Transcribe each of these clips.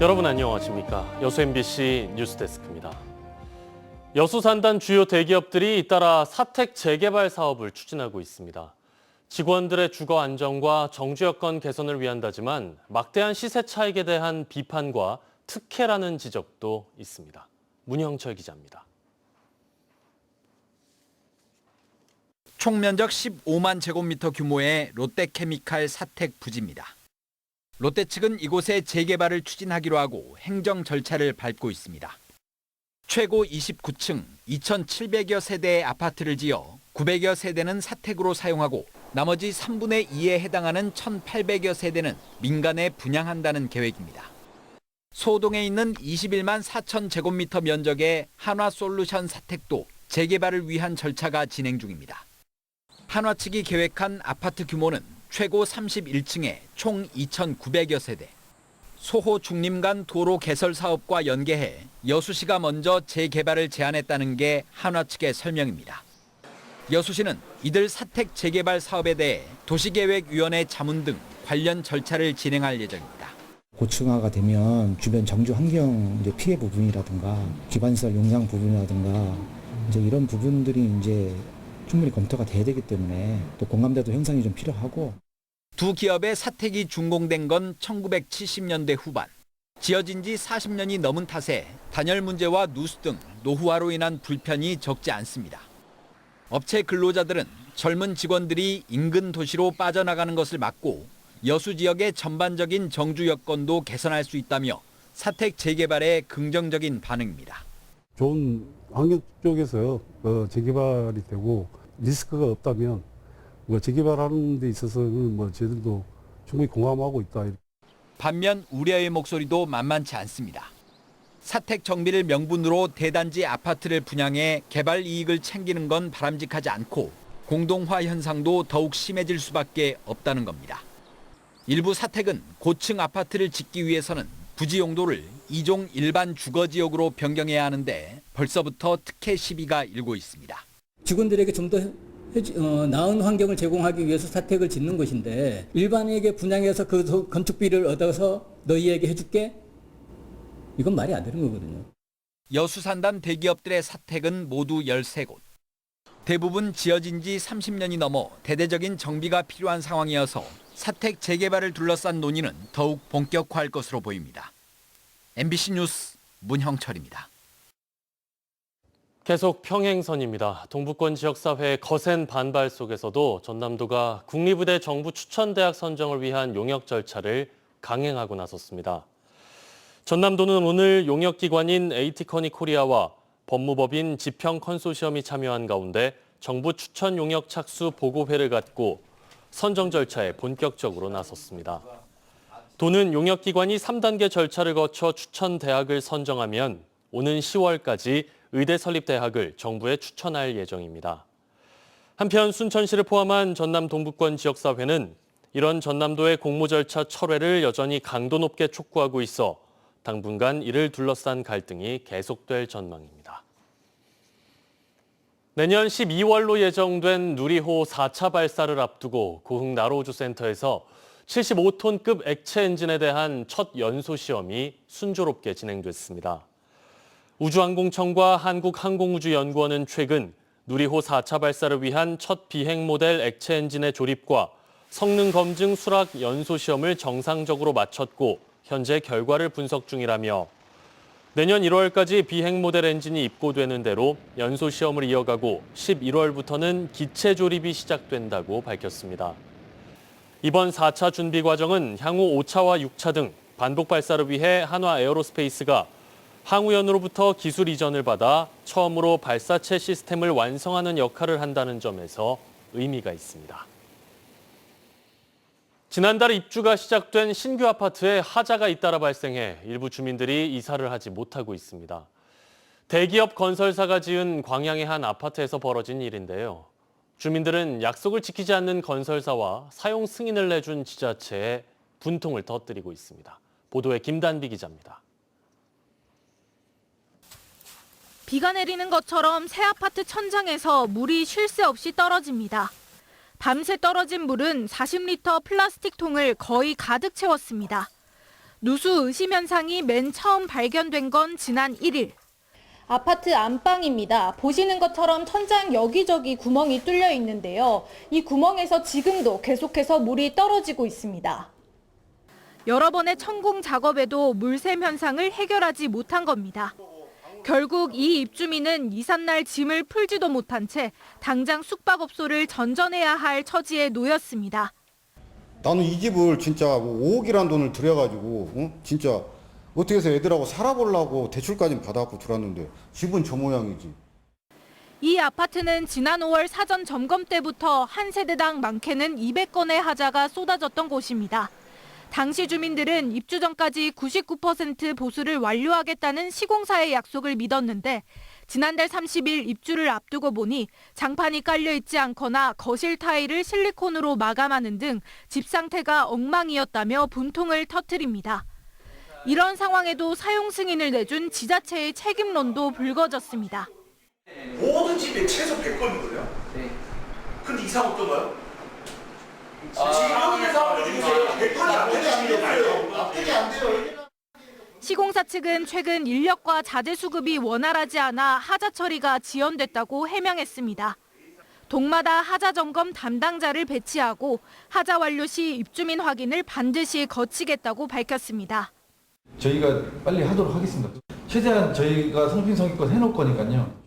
여러분 안녕하십니까? 여수 MBC 뉴스데스크입니다. 여수 산단 주요 대기업들이 잇따라 사택 재개발 사업을 추진하고 있습니다. 직원들의 주거 안정과 정주 여건 개선을 위한다지만 막대한 시세 차익에 대한 비판과 특혜라는 지적도 있습니다. 문형철 기자입니다. 총 면적 15만 제곱미터 규모의 롯데케미칼 사택 부지입니다. 롯데 측은 이곳에 재개발을 추진하기로 하고 행정 절차를 밟고 있습니다. 최고 29층 2,700여 세대의 아파트를 지어 900여 세대는 사택으로 사용하고 나머지 3분의 2에 해당하는 1,800여 세대는 민간에 분양한다는 계획입니다. 소동에 있는 21만 4천 제곱미터 면적의 한화솔루션 사택도 재개발을 위한 절차가 진행 중입니다. 한화 측이 계획한 아파트 규모는 최고 31층에 총 2,900여 세대. 소호 중림 간 도로 개설 사업과 연계해 여수시가 먼저 재개발을 제안했다는 게 한화 측의 설명입니다. 여수시는 이들 사택 재개발 사업에 대해 도시계획위원회 자문 등 관련 절차를 진행할 예정입니다. 고층화가 되면 주변 정주 환경 피해 부분이라든가 기반시설 용량 부분이라든가 이런 부분들이 충분히 검토가 돼야 되기 때문에 또 공감대도 형성이 좀 필요하고. 두 기업의 사택이 준공된 건 1970년대 후반. 지어진 지 40년이 넘은 탓에 단열 문제와 누수 등 노후화로 인한 불편이 적지 않습니다. 업체 근로자들은 젊은 직원들이 인근 도시로 빠져나가는 것을 막고 여수 지역의 전반적인 정주 여건도 개선할 수 있다며 사택 재개발에 긍정적인 반응입니다. 좋은 환경 쪽에서 재개발이 되고 리스크가 없다면 재개발하는 데 있어서는 저희들도 충분히 공감하고 있다. 반면 우려의 목소리도 만만치 않습니다. 사택 정비를 명분으로 대단지 아파트를 분양해 개발 이익을 챙기는 건 바람직하지 않고 공동화 현상도 더욱 심해질 수밖에 없다는 겁니다. 일부 사택은 고층 아파트를 짓기 위해서는 부지 용도를 2종 일반 주거지역으로 변경해야 하는데 벌써부터 특혜 시비가 일고 있습니다. 직원들에게 좀 더 나은 환경을 제공하기 위해서 사택을 짓는 것인데 일반에게 분양해서 그 건축비를 얻어서 너희에게 해줄게? 이건 말이 안 되는 거거든요. 여수 산단 대기업들의 사택은 모두 13곳. 대부분 지어진 지 30년이 넘어 대대적인 정비가 필요한 상황이어서 사택 재개발을 둘러싼 논의는 더욱 본격화할 것으로 보입니다. MBC 뉴스 문형철입니다. 계속 평행선입니다. 동부권 지역사회의 거센 반발 속에서도 전남도가 국립의대 정부 추천대학 선정을 위한 용역 절차를 강행하고 나섰습니다. 전남도는 오늘 용역기관인 에이티커니 코리아와 법무법인 지평 컨소시엄이 참여한 가운데 정부 추천 용역 착수 보고회를 갖고 선정 절차에 본격적으로 나섰습니다. 도는 용역기관이 3단계 절차를 거쳐 추천 대학을 선정하면 오는 10월까지 의대 설립 대학을 정부에 추천할 예정입니다. 한편 순천시를 포함한 전남 동부권 지역사회는 이런 전남도의 공모 절차 철회를 여전히 강도 높게 촉구하고 있어 당분간 이를 둘러싼 갈등이 계속될 전망입니다. 내년 12월로 예정된 누리호 4차 발사를 앞두고 고흥 나로우주센터에서 75톤급 액체 엔진에 대한 첫 연소 시험이 순조롭게 진행됐습니다. 우주항공청과 한국항공우주연구원은 최근 누리호 4차 발사를 위한 첫 비행 모델 액체 엔진의 조립과 성능 검증 수락 연소 시험을 정상적으로 마쳤고 현재 결과를 분석 중이라며 내년 1월까지 비행 모델 엔진이 입고되는 대로 연소 시험을 이어가고 11월부터는 기체 조립이 시작된다고 밝혔습니다. 이번 4차 준비 과정은 향후 5차와 6차 등 반복 발사를 위해 한화 에어로스페이스가 항우연으로부터 기술 이전을 받아 처음으로 발사체 시스템을 완성하는 역할을 한다는 점에서 의미가 있습니다. 지난달 입주가 시작된 신규 아파트에 하자가 잇따라 발생해 일부 주민들이 이사를 하지 못하고 있습니다. 대기업 건설사가 지은 광양의 한 아파트에서 벌어진 일인데요. 주민들은 약속을 지키지 않는 건설사와 사용 승인을 내준 지자체에 분통을 터뜨리고 있습니다. 보도에 김단비 기자입니다. 비가 내리는 것처럼 새 아파트 천장에서 물이 쉴 새 없이 떨어집니다. 밤새 떨어진 물은 40리터 플라스틱 통을 거의 가득 채웠습니다. 누수 의심 현상이 맨 처음 발견된 건 지난 1일. 아파트 안방입니다. 보시는 것처럼 천장 여기저기 구멍이 뚫려 있는데요. 이 구멍에서 지금도 계속해서 물이 떨어지고 있습니다. 여러 번의 천공 작업에도 물샘 현상을 해결하지 못한 겁니다. 결국 이 입주민은 이삿날 짐을 풀지도 못한 채 당장 숙박업소를 전전해야 할 처지에 놓였습니다. 나는 이 집을 진짜 뭐 5억이란 돈을 들여가지고 진짜 어떻게 해서 애들하고 살아보려고 대출까지 받아갖고 들어왔는데 집은 저 모양이지. 이 아파트는 지난 5월 사전 점검 때부터 한 세대당 많게는 200건의 하자가 쏟아졌던 곳입니다. 당시 주민들은 입주 전까지 99% 보수를 완료하겠다는 시공사의 약속을 믿었는데 지난달 30일 입주를 앞두고 보니 장판이 깔려 있지 않거나 거실 타일을 실리콘으로 마감하는 등 집 상태가 엉망이었다며 분통을 터뜨립니다. 이런 상황에도 사용 승인을 내준 지자체의 책임론도 불거졌습니다. 모든 집에 최소 100건이거든요? 네. 근데 이상 없던가요? 지금 예상으로 주세요. 100건이 안 되는 집이 없어요. 납득이 안 돼요. 시공사 측은 최근 인력과 자재 수급이 원활하지 않아 하자 처리가 지연됐다고 해명했습니다. 동마다 하자 점검 담당자를 배치하고 하자 완료 시 입주민 확인을 반드시 거치겠다고 밝혔습니다. 저희가 빨리 하도록 하겠습니다. 최대한 저희가 성심성의껏 해놓을 거니까요.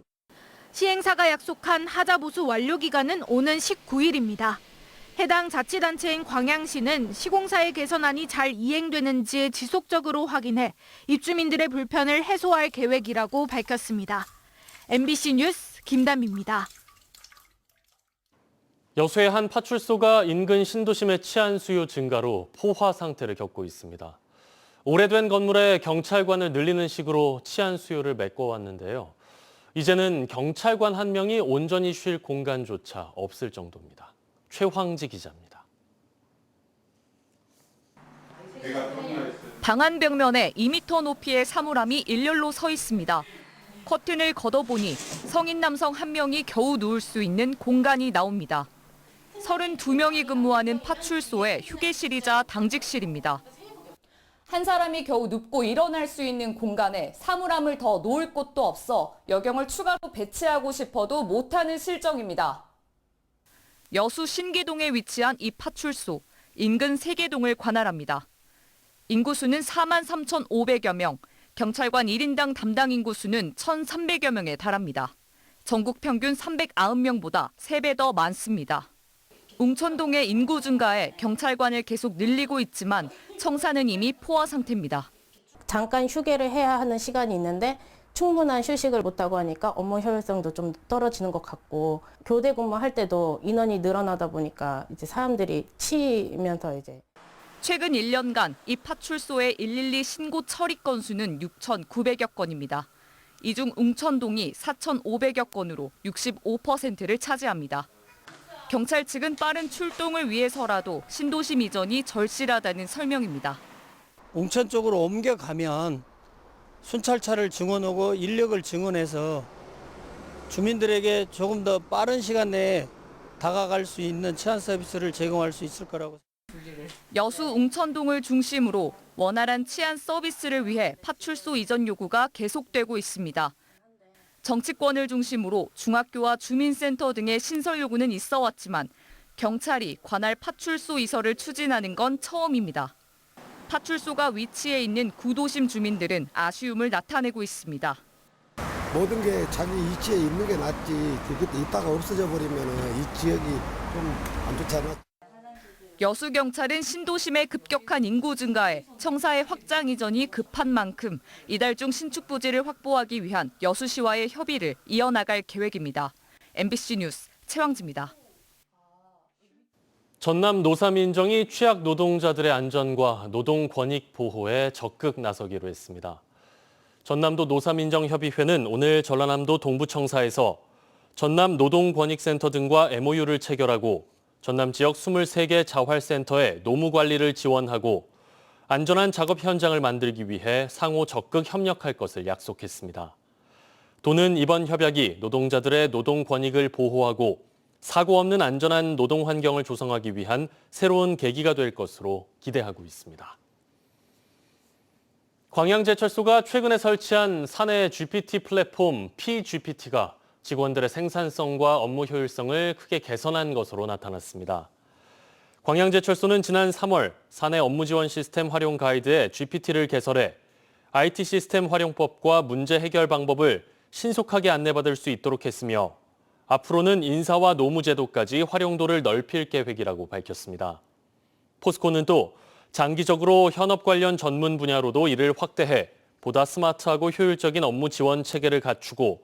시행사가 약속한 하자 보수 완료 기간은 오는 19일입니다. 해당 자치단체인 광양시는 시공사의 개선안이 잘 이행되는지 지속적으로 확인해 입주민들의 불편을 해소할 계획이라고 밝혔습니다. MBC 뉴스 김담입니다. 여수의 한 파출소가 인근 신도심의 치안 수요 증가로 포화 상태를 겪고 있습니다. 오래된 건물에 경찰관을 늘리는 식으로 치안 수요를 메꿔왔는데요. 이제는 경찰관 한 명이 온전히 쉴 공간조차 없을 정도입니다. 최황지 기자입니다. 방안 벽면에 2m 높이의 사물함이 일렬로 서 있습니다. 커튼을 걷어보니 성인 남성 한 명이 겨우 누울 수 있는 공간이 나옵니다. 32명이 근무하는 파출소의 휴게실이자 당직실입니다. 한 사람이 겨우 눕고 일어날 수 있는 공간에 사물함을 더 놓을 곳도 없어 여경을 추가로 배치하고 싶어도 못하는 실정입니다. 여수 신기동에 위치한 이 파출소, 인근 세계동을 관할합니다. 인구수는 43,500여 명, 경찰관 1인당 담당 인구수는 1,300여 명에 달합니다. 전국 평균 309명보다 3배 더 많습니다. 웅천동의 인구 증가에 경찰관을 계속 늘리고 있지만 청사는 이미 포화 상태입니다. 잠깐 휴게를 해야 하는 시간이 있는데 충분한 휴식을 못하고 하니까 업무 효율성도 좀 떨어지는 것 같고 교대 근무할 때도 인원이 늘어나다 보니까 이제 사람들이 치면서 최근 1년간 이 파출소의 112 신고 처리 건수는 6,900여 건입니다. 이 중 웅천동이 4,500여 건으로 65%를 차지합니다. 경찰 측은 빠른 출동을 위해서라도 신도심 이전이 절실하다는 설명입니다. 웅천 쪽으로 옮겨가면 순찰차를 증원하고 인력을 증원해서 주민들에게 조금 더 빠른 시간 내에 다가갈 수 있는 치안 서비스를 제공할 수 있을 거라고. 여수 웅천동을 중심으로 원활한 치안 서비스를 위해 파출소 이전 요구가 계속되고 있습니다. 정치권을 중심으로 중학교와 주민센터 등의 신설 요구는 있어 왔지만 경찰이 관할 파출소 이설을 추진하는 건 처음입니다. 파출소가 위치해 있는 구도심 주민들은 아쉬움을 나타내고 있습니다. 모든 게 자기 위치에 있는 게 낫지. 그것도 있다가 없어져 버리면 이 지역이 좀 안 좋잖아. 여수경찰은 신도심의 급격한 인구 증가에 청사의 확장 이전이 급한 만큼 이달 중 신축 부지를 확보하기 위한 여수시와의 협의를 이어나갈 계획입니다. MBC 뉴스 최황지입니다. 전남 노사민정이 취약 노동자들의 안전과 노동 권익 보호에 적극 나서기로 했습니다. 전남도 노사민정협의회는 오늘 전라남도 동부청사에서 전남 노동권익센터 등과 MOU를 체결하고 전남 지역 23개 자활센터에 노무 관리를 지원하고 안전한 작업 현장을 만들기 위해 상호 적극 협력할 것을 약속했습니다. 도는 이번 협약이 노동자들의 노동 권익을 보호하고 사고 없는 안전한 노동 환경을 조성하기 위한 새로운 계기가 될 것으로 기대하고 있습니다. 광양제철소가 최근에 설치한 사내 GPT 플랫폼 PGPT가 직원들의 생산성과 업무 효율성을 크게 개선한 것으로 나타났습니다. 광양제철소는 지난 3월 사내 업무 지원 시스템 활용 가이드에 GPT를 개설해 IT 시스템 활용법과 문제 해결 방법을 신속하게 안내받을 수 있도록 했으며 앞으로는 인사와 노무제도까지 활용도를 넓힐 계획이라고 밝혔습니다. 포스코는 또 장기적으로 현업 관련 전문 분야로도 이를 확대해 보다 스마트하고 효율적인 업무 지원 체계를 갖추고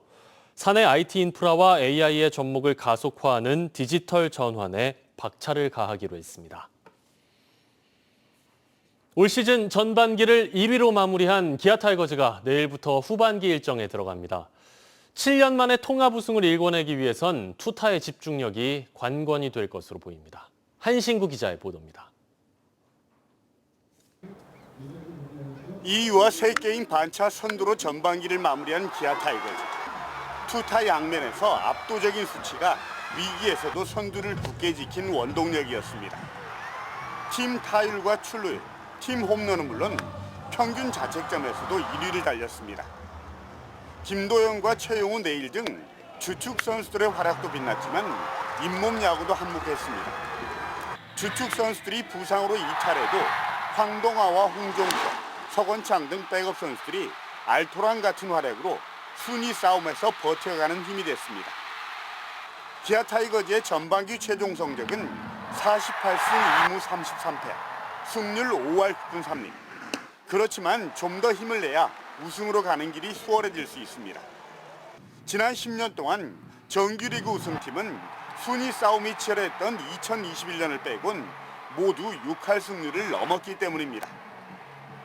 사내 IT 인프라와 AI의 접목을 가속화하는 디지털 전환에 박차를 가하기로 했습니다. 올 시즌 전반기를 1위로 마무리한 기아 타이거즈가 내일부터 후반기 일정에 들어갑니다. 7년 만에 통합 우승을 일궈내기 위해선 투타의 집중력이 관건이 될 것으로 보입니다. 한신구 기자의 보도입니다. 2위와 3게임 반차 선두로 전반기를 마무리한 기아 타이거즈. 투타 양면에서 압도적인 수치가 위기에서도 선두를 굳게 지킨 원동력이었습니다. 팀 타율과 출루율, 팀 홈런은 물론 평균 자책점에서도 1위를 달렸습니다. 김도영과 최용우, 내일 등 주축 선수들의 활약도 빛났지만 잇몸 야구도 한몫했습니다. 주축 선수들이 부상으로 이탈해도 황동아와 홍종표, 서건창 등 백업 선수들이 알토란 같은 활약으로 순위 싸움에서 버텨가는 힘이 됐습니다. 기아 타이거즈의 전반기 최종 성적은 48승 2무 33패, 승률 5할 9푼 3厘. 그렇지만 좀 더 힘을 내야 우승으로 가는 길이 수월해질 수 있습니다. 지난 10년 동안 정규리그 우승팀은 순위 싸움이 치열했던 2021년을 빼곤 모두 6할 승률을 넘었기 때문입니다.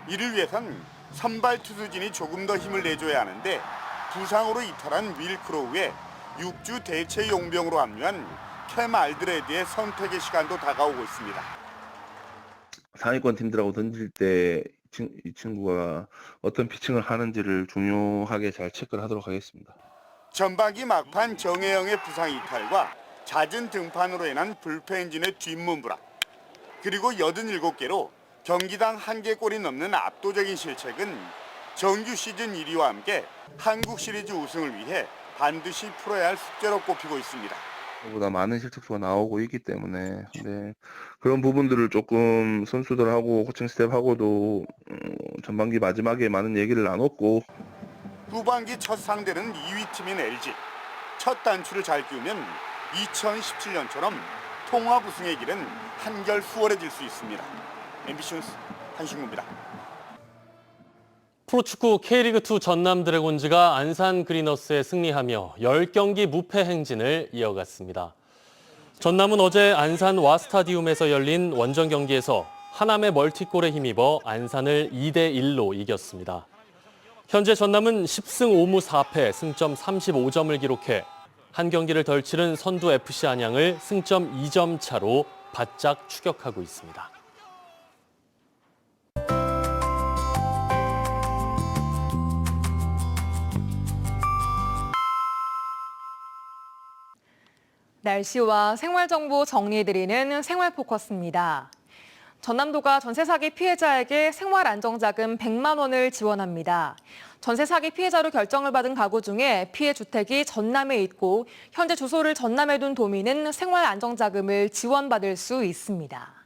이를 위해선 선발 투수진이 조금 더 힘을 내줘야 하는데 부상으로 이탈한 윌 크로우에 6주 대체 용병으로 합류한 캠 알드레드의 선택의 시간도 다가오고 있습니다. 상위권 팀들하고 던질 때 이 친구가 어떤 피칭을 하는지를 중요하게 잘 체크를 하도록 하겠습니다. 전반기 막판 정혜영의 부상 이탈과 잦은 등판으로 인한 불펜진의 뒷문부락, 그리고 87개로 경기당 1개골이 넘는 압도적인 실책은 정규 시즌 1위와 함께 한국 시리즈 우승을 위해 반드시 풀어야 할 숙제로 꼽히고 있습니다. 보다 많은 실책수가 나오고 있기 때문에 그런 부분들을 조금 선수들하고 코칭 스태프하고도 전반기 마지막에 많은 얘기를 나눴고 후반기 첫 상대는 2위 팀인 LG. 첫 단추를 잘 끼우면 2017년처럼 통합 우승의 길은 한결 수월해질 수 있습니다. MBC 뉴스 한신구입니다. 프로축구 K리그2 전남 드래곤즈가 안산 그리너스에 승리하며 10경기 무패 행진을 이어갔습니다. 전남은 어제 안산 와스타디움에서 열린 원정 경기에서 하남의 멀티골에 힘입어 안산을 2대1로 이겼습니다. 현재 전남은 10승 5무 4패, 승점 35점을 기록해 한 경기를 덜 치른 선두 FC 안양을 승점 2점 차로 바짝 추격하고 있습니다. 날씨와 생활정보 정리해드리는 생활포커스입니다. 전남도가 전세 사기 피해자에게 생활안정자금 100만 원을 지원합니다. 전세 사기 피해자로 결정을 받은 가구 중에 피해 주택이 전남에 있고 현재 주소를 전남에 둔 도민은 생활안정자금을 지원받을 수 있습니다.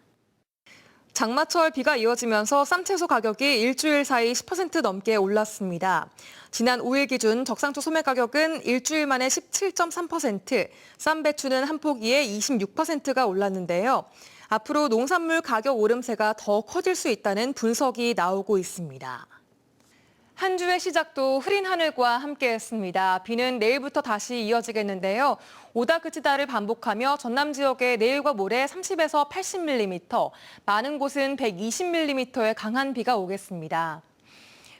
장마철 비가 이어지면서 쌈채소 가격이 일주일 사이 10% 넘게 올랐습니다. 지난 5일 기준 적상추 소매 가격은 일주일 만에 17.3%, 쌈배추는 한 포기에 26%가 올랐는데요. 앞으로 농산물 가격 오름세가 더 커질 수 있다는 분석이 나오고 있습니다. 한 주의 시작도 흐린 하늘과 함께했습니다. 비는 내일부터 다시 이어지겠는데요. 오다 그치다를 반복하며 전남 지역에 내일과 모레 30에서 80mm, 많은 곳은 120mm의 강한 비가 오겠습니다.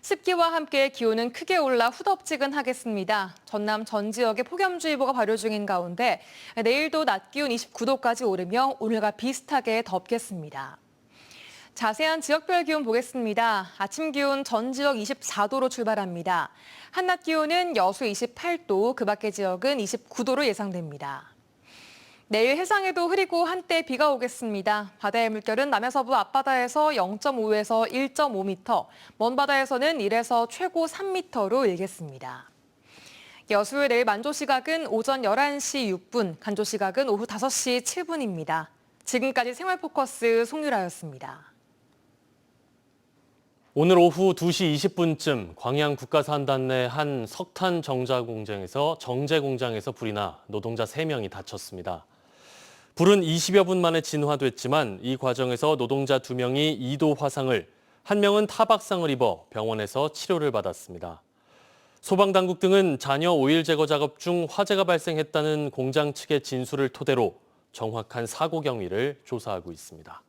습기와 함께 기온은 크게 올라 후덥지근하겠습니다. 전남 전 지역에 폭염주의보가 발효 중인 가운데 내일도 낮 기온 29도까지 오르며 오늘과 비슷하게 덥겠습니다. 자세한 지역별 기온 보겠습니다. 아침 기온 전 지역 24도로 출발합니다. 한낮 기온은 여수 28도, 그 밖의 지역은 29도로 예상됩니다. 내일 해상에도 흐리고 한때 비가 오겠습니다. 바다의 물결은 남해서부 앞바다에서 0.5에서 1.5m, 먼 바다에서는 1에서 최고 3m로 일겠습니다. 여수의 내일 만조 시각은 오전 11시 6분, 간조 시각은 오후 5시 7분입니다. 지금까지 생활포커스 송유라였습니다. 오늘 오후 2시 20분쯤 광양 국가산단 내 한 석탄 정제 공장에서 불이 나 노동자 3명이 다쳤습니다. 불은 20여 분 만에 진화됐지만 이 과정에서 노동자 2명이 2도 화상을, 1명은 타박상을 입어 병원에서 치료를 받았습니다. 소방당국 등은 잔여 오일 제거 작업 중 화재가 발생했다는 공장 측의 진술을 토대로 정확한 사고 경위를 조사하고 있습니다.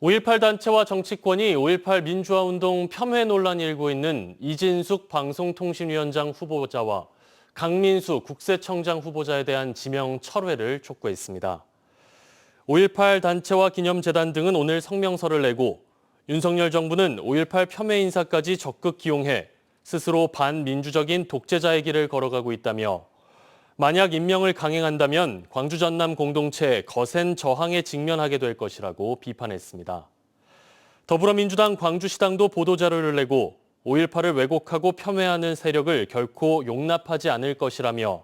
5.18 단체와 정치권이 5.18 민주화운동 폄훼 논란이 일고 있는 이진숙 방송통신위원장 후보자와 강민수 국세청장 후보자에 대한 지명 철회를 촉구했습니다. 5.18 단체와 기념재단 등은 오늘 성명서를 내고 윤석열 정부는 5.18 폄훼 인사까지 적극 기용해 스스로 반민주적인 독재자의 길을 걸어가고 있다며 만약 임명을 강행한다면 광주 전남 공동체의 거센 저항에 직면하게 될 것이라고 비판했습니다. 더불어민주당 광주시당도 보도자료를 내고 5.18을 왜곡하고 폄훼하는 세력을 결코 용납하지 않을 것이라며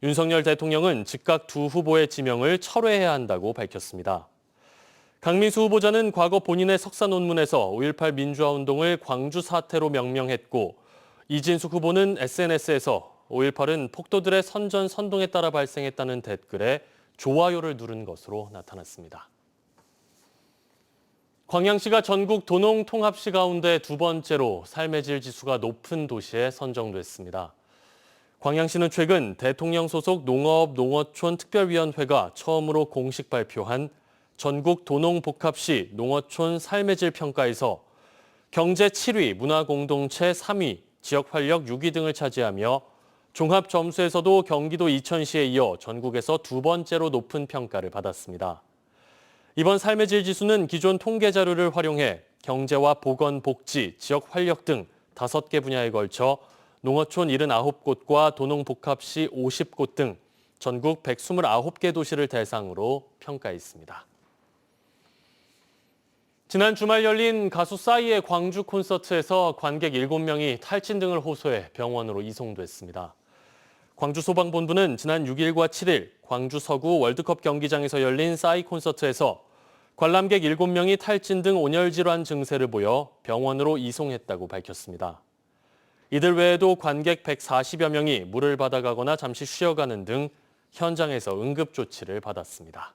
윤석열 대통령은 즉각 두 후보의 지명을 철회해야 한다고 밝혔습니다. 강민수 후보자는 과거 본인의 석사 논문에서 5.18 민주화운동을 광주 사태로 명명했고 이진숙 후보는 SNS에서 5.18은 폭도들의 선전선동에 따라 발생했다는 댓글에 좋아요를 누른 것으로 나타났습니다. 광양시가 전국 도농통합시 가운데 두 번째로 삶의 질 지수가 높은 도시에 선정됐습니다. 광양시는 최근 대통령 소속 농업 농어촌 특별위원회가 처음으로 공식 발표한 전국 도농복합시 농어촌 삶의 질 평가에서 경제 7위, 문화공동체 3위, 지역활력 6위 등을 차지하며 종합 점수에서도 경기도 이천시에 이어 전국에서 두 번째로 높은 평가를 받았습니다. 이번 삶의 질 지수는 기존 통계 자료를 활용해 경제와 보건, 복지, 지역 활력 등 5개 분야에 걸쳐 농어촌 79곳과 도농복합시 50곳 등 전국 129개 도시를 대상으로 평가했습니다. 지난 주말 열린 가수 싸이의 광주 콘서트에서 관객 7명이 탈진 등을 호소해 병원으로 이송됐습니다. 광주소방본부는 지난 6일과 7일 광주 서구 월드컵 경기장에서 열린 싸이 콘서트에서 관람객 7명이 탈진 등 온열 질환 증세를 보여 병원으로 이송했다고 밝혔습니다. 이들 외에도 관객 140여 명이 물을 받아가거나 잠시 쉬어가는 등 현장에서 응급 조치를 받았습니다.